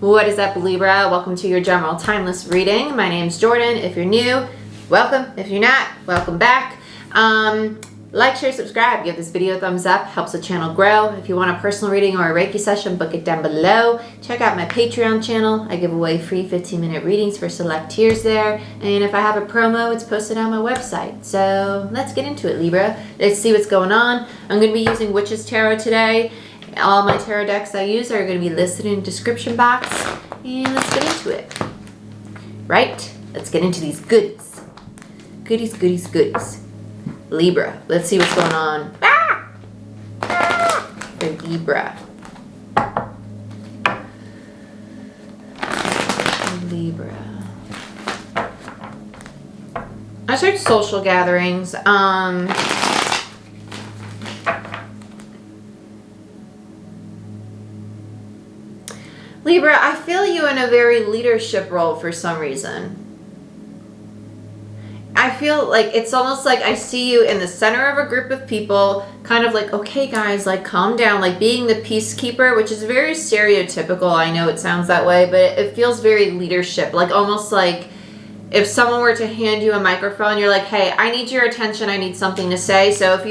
What is up, Libra? Welcome to your general timeless reading. My name's Jordyn. If you're new, welcome. If you're not, welcome back. Like, share, subscribe. Give this video a thumbs up. Helps the channel grow. If you want a personal reading or a Reiki session, book it down below. Check out my Patreon channel. I give away free 15-minute readings for select tiers there. And if I have a promo, it's posted on my website. So let's get into it, Libra. Let's see what's going on. I'm going to be using Witch's Tarot today. All my tarot decks I use are going to be listed in the description box. And let's get into it. Right? Let's get into these goodies. Goodies, goodies, goodies. Libra. Let's see what's going on. For Libra. Libra. I started social gatherings. Libra, I feel you in a very leadership role for some reason. I feel like it's almost like I see you in the center of a group of people, kind of like, okay guys, like calm down, like being the peacekeeper, which is very stereotypical. I know it sounds that way, but it feels very leadership, like almost like if someone were to hand you a microphone, you're like, hey, I need your attention, I need something to say. So if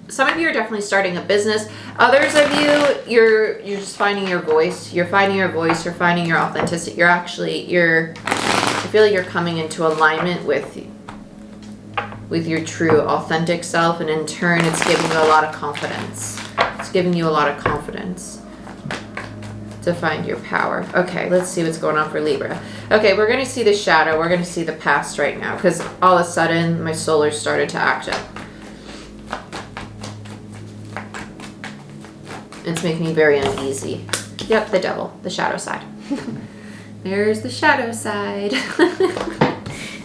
some of you are definitely starting a business. Others of you, you're just finding your voice. You're finding your voice. You're finding your authenticity. I feel like you're coming into alignment with your true authentic self, and in turn, it's giving you a lot of confidence. It's giving you a lot of confidence to find your power. Okay, let's see what's going on for Libra. Okay, we're going to see the shadow. We're going to see the past right now, because all of a sudden, my solar started to act up. It's making me very uneasy. Yep, the devil, the shadow side. There's the shadow side.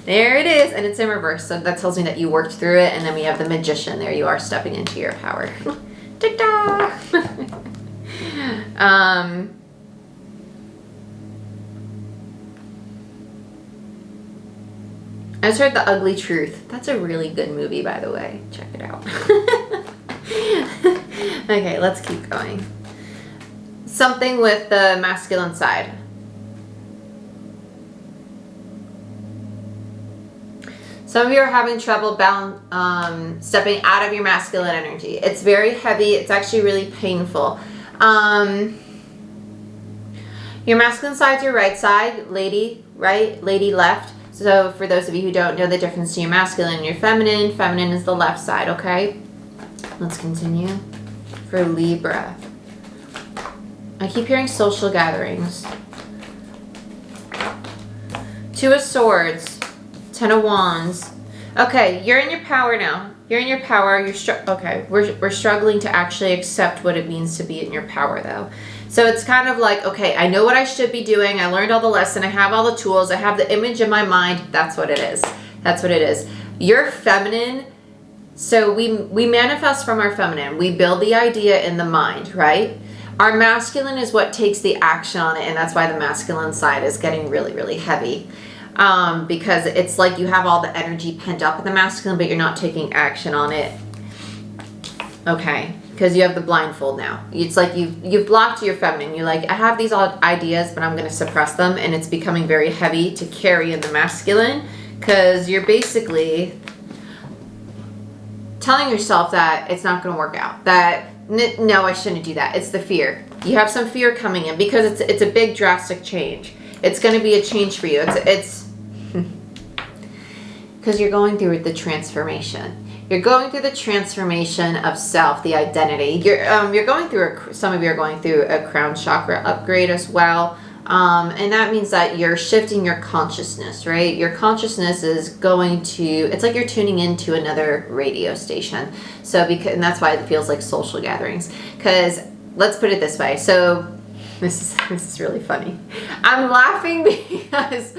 There it is, and it's in reverse, so that tells me that you worked through it. And then we have the magician. There you are, stepping into your power. Ta-da! I just heard The Ugly Truth. That's a really good movie, by the way. Check it out. Okay, let's keep going. Something with the masculine side. Some of you are having trouble stepping out of your masculine energy. It's very heavy. It's actually really painful. Your masculine side's your right side, lady right, lady left. So for those of you who don't know the difference between your masculine and your feminine, feminine is the left side, okay? Let's continue. For Libra. I keep hearing social gatherings. Two of Swords. Ten of Wands. Okay, you're in your power now. You're in your power. Okay, we're struggling to actually accept what it means to be in your power, though. So it's kind of like, okay, I know what I should be doing. I learned all the lesson. I have all the tools. I have the image in my mind. That's what it is. That's what it is. You're feminine. So we manifest from our feminine. We build the idea in the mind, right? Our masculine is what takes the action on it, and that's why the masculine side is getting really, really heavy. Because it's like you have all the energy pent up in the masculine, but you're not taking action on it. Okay, because you have the blindfold now. It's like you've blocked your feminine. You're like, I have these ideas, but I'm going to suppress them, and it's becoming very heavy to carry in the masculine, because you're basically telling yourself that it's not going to work out. That, no, I shouldn't do that. It's the fear. You have some fear coming in because it's a big drastic change. It's going to be a change for you. It's because you're going through the transformation. You're going through the transformation of self, the identity. You're going through some of you are going through a crown chakra upgrade as well. And that means that you're shifting your consciousness, right? Your consciousness is going to, it's like you're tuning into another radio station. So and that's why it feels like social gatherings. Because let's put it this way. So this is really funny. I'm laughing because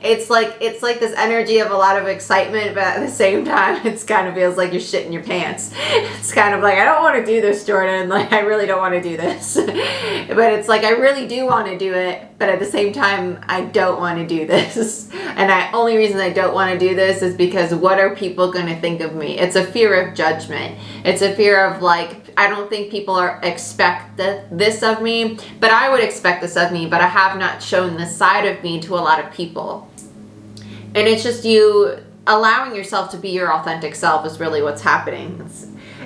it's like this energy of a lot of excitement, but at the same time, it's kind of feels like you're shitting your pants. It's kind of like, I don't want to do this, Jordyn. Like, I really don't want to do this. But it's like, I really do want to do it. But at the same time, I don't want to do this. And the only reason I don't want to do this is because what are people going to think of me? It's a fear of judgment. It's a fear of like, I don't think people expect this of me, but I I would expect this of me, but I have not shown this side of me to a lot of people. And it's just you allowing yourself to be your authentic self is really what's happening.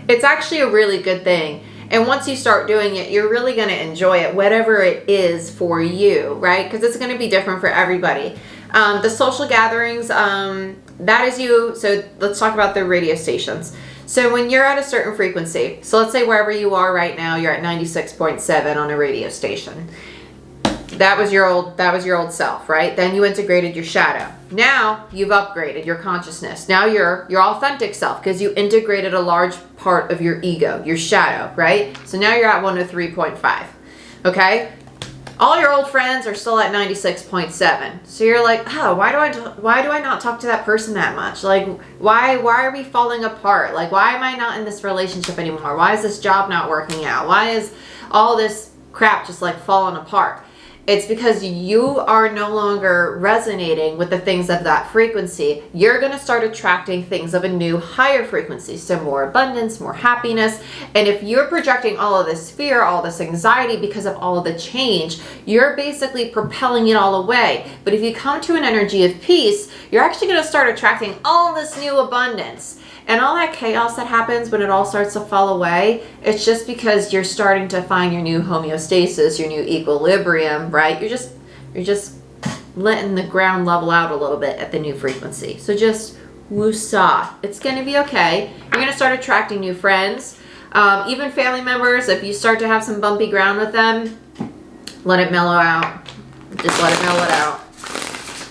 It's actually a really good thing. And once you start doing it, you're really going to enjoy it, whatever it is for you, right? Because it's going to be different for everybody. The social gatherings, that is you. So let's talk about the radio stations. So when you're at a certain frequency, so let's say wherever you are right now, you're at 96.7 on a radio station. That was your old self, right? Then you integrated your shadow. Now you've upgraded your consciousness. Now you're your authentic self because you integrated a large part of your ego, your shadow, right? So now you're at 103.5. Okay? All your old friends are still at 96.7. So you're like, oh, why do I not talk to that person that much? Like, why are we falling apart? Like, why am I not in this relationship anymore? Why is this job not working out? Why is all this crap just like falling apart? It's because you are no longer resonating with the things of that frequency. You're going to start attracting things of a new higher frequency. So more abundance, more happiness. And if you're projecting all of this fear, all this anxiety because of all of the change, you're basically propelling it all away. But if you come to an energy of peace, you're actually going to start attracting all this new abundance. And all that chaos that happens when it all starts to fall away, it's just because you're starting to find your new homeostasis, your new equilibrium, right? You're just letting the ground level out a little bit at the new frequency. So just woosah. It's going to be okay. You're going to start attracting new friends, even family members. If you start to have some bumpy ground with them, let it mellow out. Just let it mellow it out.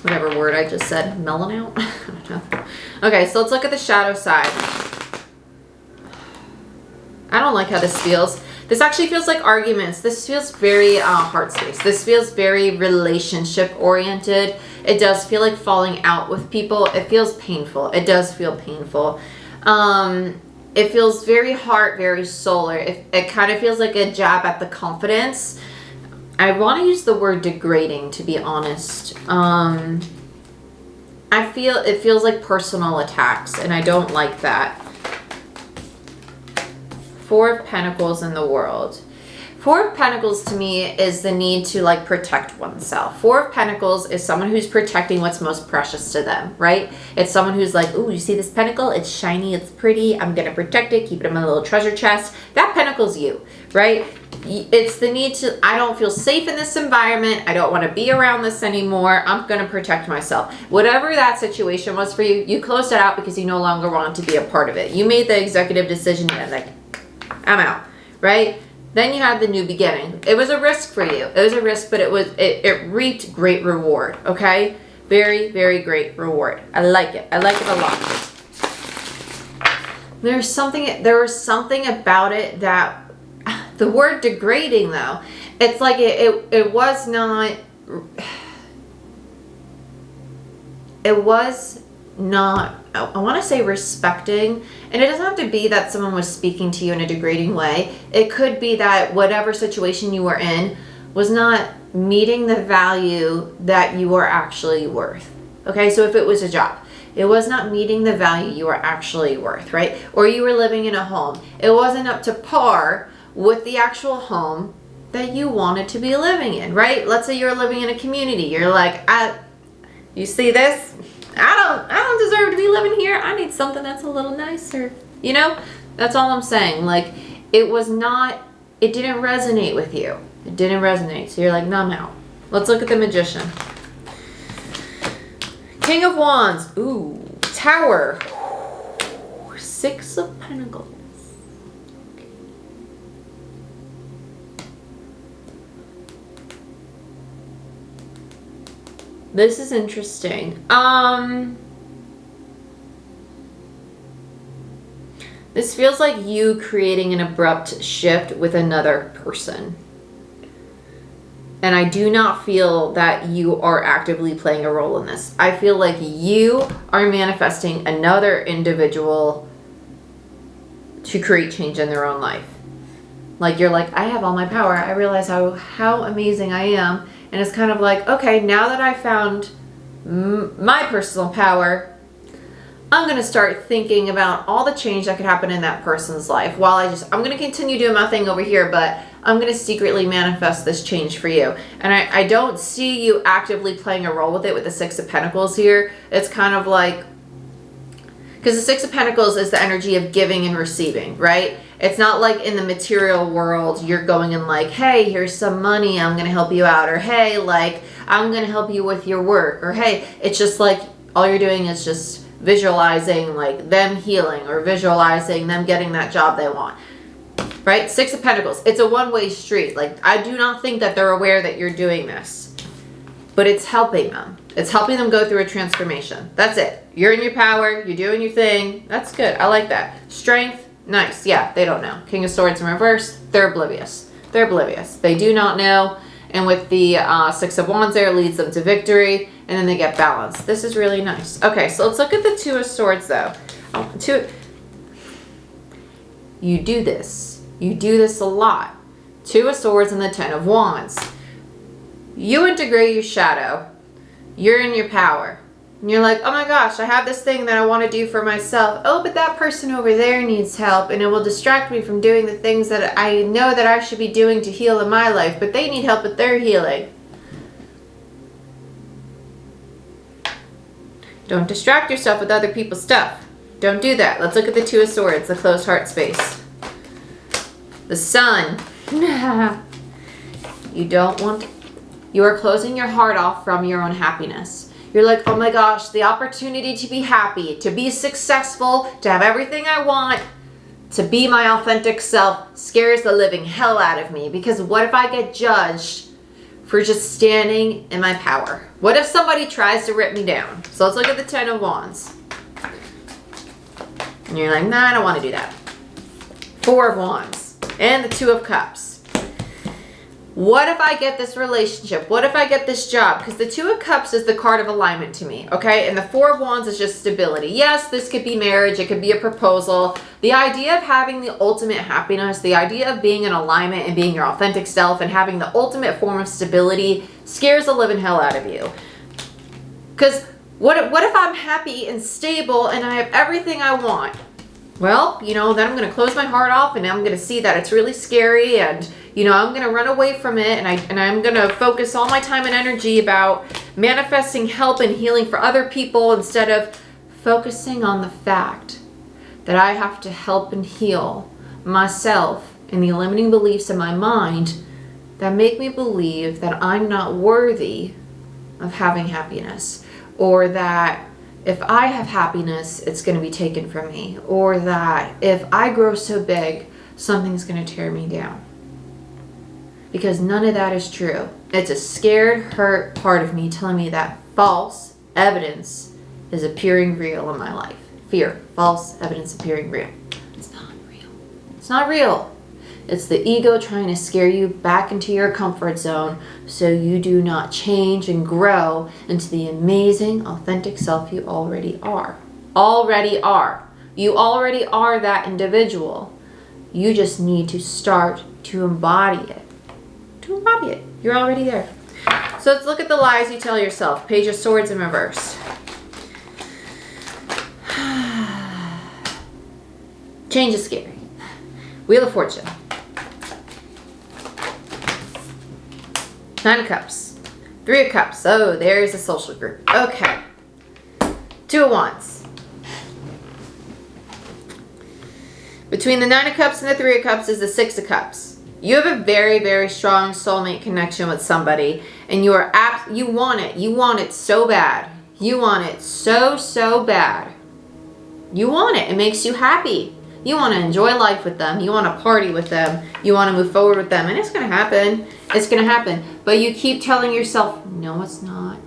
Whatever word I just said, mellowing out. I don't know. Okay, so let's look at the shadow side. I don't like how this feels. This actually feels like arguments. This feels very heart space. This feels very relationship oriented. It does feel like falling out with people. It feels painful. It does feel painful. It feels very heart, very solar. It kind of feels like a jab at the confidence. I want to use the word degrading, to be honest. It feels like personal attacks, and I don't like that. Four of Pentacles in the world. Four of Pentacles to me is the need to like protect oneself. Four of Pentacles is someone who's protecting what's most precious to them, right? It's someone who's like, ooh, you see this pentacle? It's shiny, it's pretty. I'm going to protect it, keep it in my little treasure chest. That pentacle's you, right? It's the need to, I don't feel safe in this environment. I don't want to be around this anymore. I'm going to protect myself. Whatever that situation was for you, you closed it out because you no longer wanted to be a part of it. You made the executive decision and like, I'm out, right? Then you had the new beginning. It was a risk for you. It was a risk, but it reaped great reward, okay? Very, very great reward. I like it. I like it a lot. There was something about it that, the word degrading though, it's like it was not, I want to say respecting, and it doesn't have to be that someone was speaking to you in a degrading way. It could be that whatever situation you were in was not meeting the value that you are actually worth. Okay, so if it was a job, it was not meeting the value you are actually worth, right? Or you were living in a home, it wasn't up to par with the actual home that you wanted to be living in, right? Let's say you're living in a community. You're like, you see this? I don't deserve to be living here. I need something that's a little nicer. You know? That's all I'm saying. Like, it didn't resonate with you. It didn't resonate. So you're like, no, I'm out. Let's look at the Magician. King of Wands. Ooh. Tower. Six of Pentacles. This is interesting. This feels like you creating an abrupt shift with another person. And I do not feel that you are actively playing a role in this. I feel like you are manifesting another individual to create change in their own life. Like you're like, I have all my power. I realize how amazing I am. And it's kind of like, okay, now that I found my personal power, I'm going to start thinking about all the change that could happen in that person's life while I'm going to continue doing my thing over here, but I'm going to secretly manifest this change for you. And I don't see you actively playing a role with it with the Six of Pentacles here. It's kind of like, because the Six of Pentacles is the energy of giving and receiving, right? It's not like in the material world, you're going and like, hey, here's some money, I'm going to help you out. Or hey, like, I'm going to help you with your work. Or hey, it's just like, all you're doing is just visualizing like them healing or visualizing them getting that job they want, right? Six of Pentacles. It's a one-way street. Like, I do not think that they're aware that you're doing this, but it's helping them. It's helping them go through a transformation. That's it. You're in your power. You're doing your thing. That's good. I like that. Strength. Nice. Yeah, they don't know. King of Swords in reverse. They're oblivious. They're oblivious. They do not know. And with the Six of Wands there, leads them to victory. And then they get balance. This is really nice. Okay, so let's look at the Two of Swords, though. You do this. You do this a lot. Two of Swords and the Ten of Wands. You integrate your shadow. You're in your power. And you're like, oh my gosh, I have this thing that I want to do for myself. Oh, but that person over there needs help, and it will distract me from doing the things that I know that I should be doing to heal in my life, but they need help with their healing. Don't distract yourself with other people's stuff. Don't do that. Let's look at the Two of Swords, the closed heart space. The Sun. You are closing your heart off from your own happiness. You're like, oh my gosh, the opportunity to be happy, to be successful, to have everything I want, to be my authentic self scares the living hell out of me, because what if I get judged for just standing in my power? What if somebody tries to rip me down? So let's look at the Ten of Wands. And you're like, nah, I don't want to do that. Four of Wands and the Two of Cups. What if I get this relationship? What if I get this job? Because the Two of Cups is the card of alignment to me, okay? And the Four of Wands is just stability. Yes, this could be marriage. It could be a proposal. The idea of having the ultimate happiness, the idea of being in alignment and being your authentic self and having the ultimate form of stability scares the living hell out of you. Because what if I'm happy and stable and I have everything I want? Well, then I'm going to close my heart off and I'm going to see that it's really scary, and I'm going to run away from it, and I'm going to focus all my time and energy about manifesting help and healing for other people instead of focusing on the fact that I have to help and heal myself and the limiting beliefs in my mind that make me believe that I'm not worthy of having happiness, or that if I have happiness, it's going to be taken from me, or that if I grow so big, something's going to tear me down. Because none of that is true. It's a scared, hurt part of me telling me that false evidence is appearing real in my life. Fear, false evidence appearing real. It's not real. It's not real. It's the ego trying to scare you back into your comfort zone so you do not change and grow into the amazing, authentic self you already are. Already are. You already are that individual. You just need to start to embody it. To embody it. You're already there. So let's look at the lies you tell yourself. Page of Swords in reverse. Change is scary. Wheel of Fortune. Nine of Cups. Three of Cups. Oh, there's a social group. Okay. Two of Wands. Between the Nine of Cups and the Three of Cups is the Six of Cups. You have a very, very strong soulmate connection with somebody, and you want it. You want it so bad. You want it so, so bad. You want it. It makes you happy. You want to enjoy life with them. You want to party with them. You want to move forward with them. And it's going to happen. It's going to happen. But you keep telling yourself, no, it's not.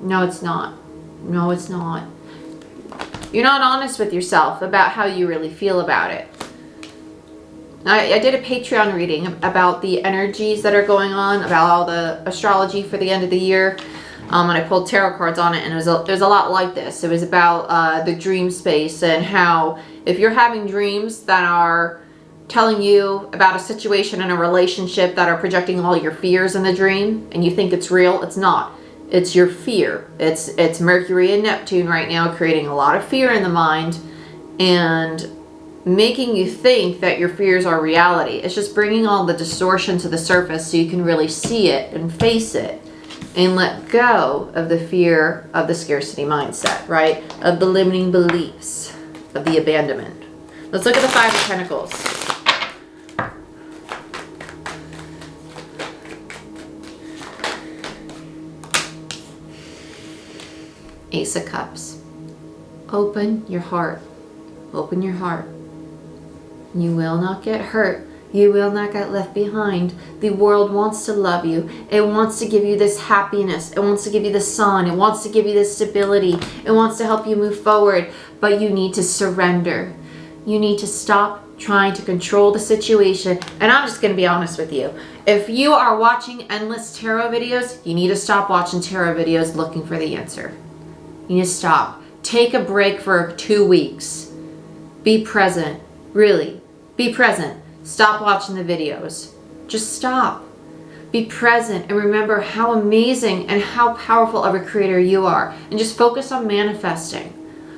No, it's not. No, it's not. You're not honest with yourself about how you really feel about it. I did a Patreon reading about the energies that are going on, about all the astrology for the end of the year. And I pulled tarot cards on it, and it was a lot like this. It was about the dream space, and how if you're having dreams that are telling you about a situation in a relationship that are projecting all your fears in the dream, and you think it's real, it's not. It's your fear. It's Mercury and Neptune right now creating a lot of fear in the mind and making you think that your fears are reality. It's just bringing all the distortion to the surface so you can really see it and face it and let go of the fear of the scarcity mindset, right? Of the limiting beliefs, of the abandonment. Let's look at the Five of Pentacles. Ace of Cups. Open your heart. Open your heart. You will not get hurt. You will not get left behind. The world wants to love you. It wants to give you this happiness. It wants to give you the sun. It wants to give you this stability. It wants to help you move forward. But you need to surrender. You need to stop trying to control the situation. And I'm just going to be honest with you. If you are watching endless tarot videos, you need to stop watching tarot videos looking for the answer. You need to stop. Take a break for 2 weeks. Be present. Really. Be present. Stop watching the videos. Just stop. Be present and remember how amazing and how powerful of a creator you are. And just focus on manifesting.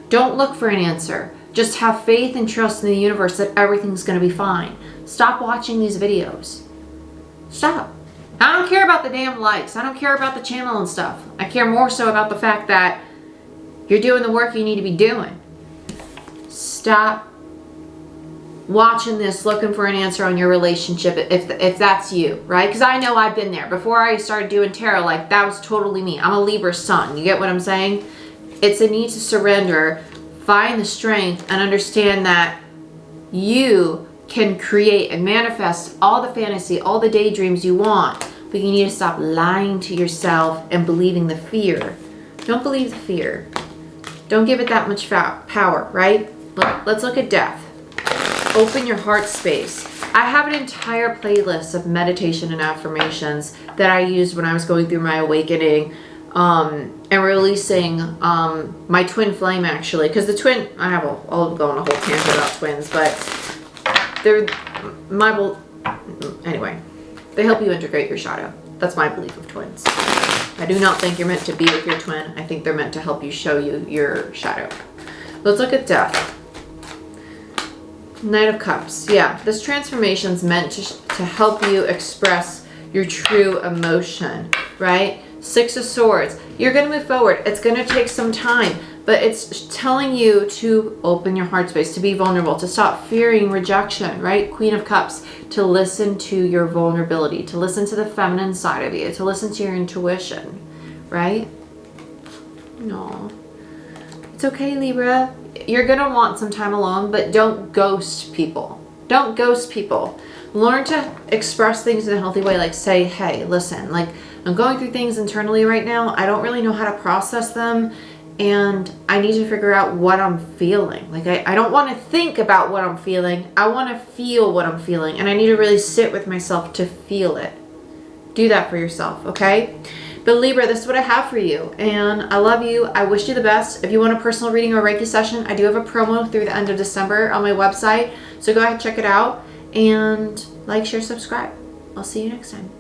Don't look for an answer. Just have faith and trust in the universe that everything's going to be fine. Stop watching these videos. Stop. I don't care about the damn likes. I don't care about the channel and stuff. I care more so about the fact that you're doing the work you need to be doing. Stop watching this looking for an answer on your relationship if that's you, right? Because I know I've been there. Before I started doing tarot, like that was totally me. I'm a Libra sun. You get what I'm saying? It's a need to surrender, find the strength, and understand that you can create and manifest all the fantasy, all the daydreams you want, but you need to stop lying to yourself and believing the fear. Don't believe the fear. Don't give it that much power, right? Let's look at death. Open your heart space. I have an entire playlist of meditation and affirmations that I used when I was going through my awakening and releasing my twin flame, actually. Because the twin, I'll go on a whole tangent about twins, but anyway, they help you integrate your shadow. That's my belief of twins. I do not think you're meant to be with your twin. I think they're meant to help you show you your shadow. Let's look at death. Knight of Cups. Yeah, this transformation is meant to help you express your true emotion, right? Six of Swords. You're going to move forward. It's going to take some time, but it's telling you to open your heart space, to be vulnerable, to stop fearing rejection, right? Queen of Cups. To listen to your vulnerability, to listen to the feminine side of you, to listen to your intuition, right? No. It's okay, Libra. You're going to want some time alone, but don't ghost people. Don't ghost people. Learn to express things in a healthy way, like say, hey, listen, like I'm going through things internally right now. I don't really know how to process them, and I need to figure out what I'm feeling. Like I don't want to think about what I'm feeling. I want to feel what I'm feeling, and I need to really sit with myself to feel it. Do that for yourself, okay? But Libra, this is what I have for you, and I love you. I wish you the best. If you want a personal reading or Reiki session, I do have a promo through the end of December on my website, so go ahead and check it out, and like, share, subscribe. I'll see you next time.